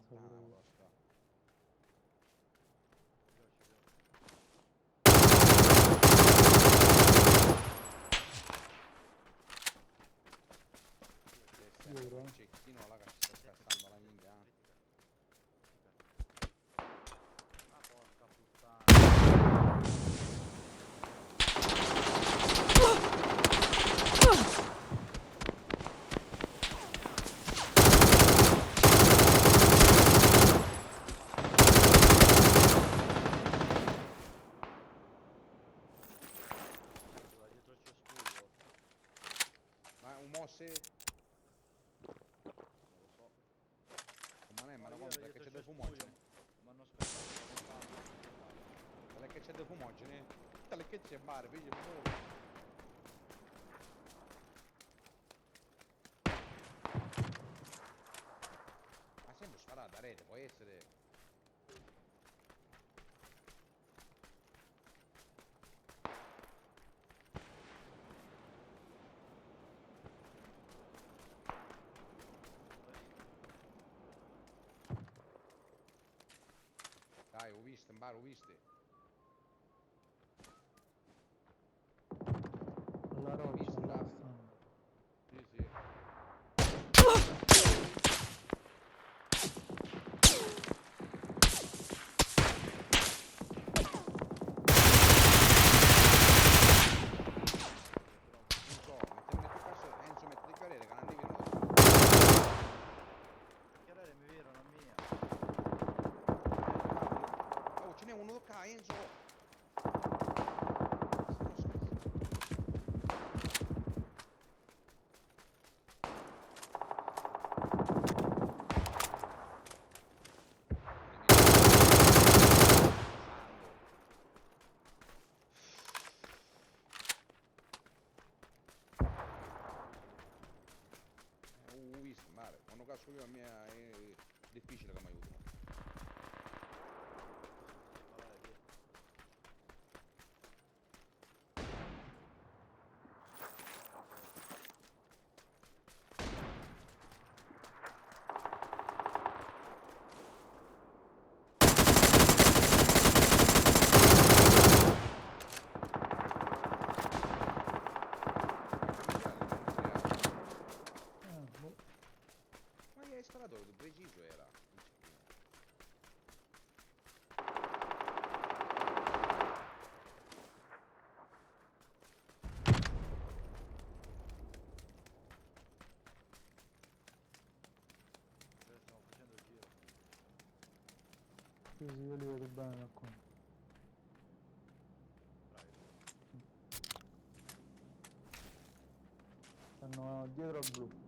ammazza pure io. Cavolo, sta. Dietro, Il cecchino là che ci sta scassando la minchia. Ma porca puttana. Guarda, dietro il cespuglio. Ma un mosse? Non lo so. Ma non è, ma No, no, io ero perché dietro c'è il dei cespuglio. fumogeni. Mi hanno spezzato la ventata. Quella che c'è dei fumogeni? Quella che c'è mare, figli muoio. Ma sempre sparata a rete, può essere. Dai, ho visto, in bar, ho visto. alla roccia, Visto, là bravo. stanno. Sì, sì. Non so, metti passo, Enzo metti di carriera che non arrivi noi. Chiarere mi vero, una mia. Oh, ce n'è uno qua, Enzo. Ho visto, mare. Quando cazzo io a me è difficile che mi aiutino. Sparare dietro. Boh. Ma gli hai sparato preciso era il cecchino. Stiamo facendo il giro. Sì, sì, io li vedo bene da qua. Bravi. Stanno dietro al blu.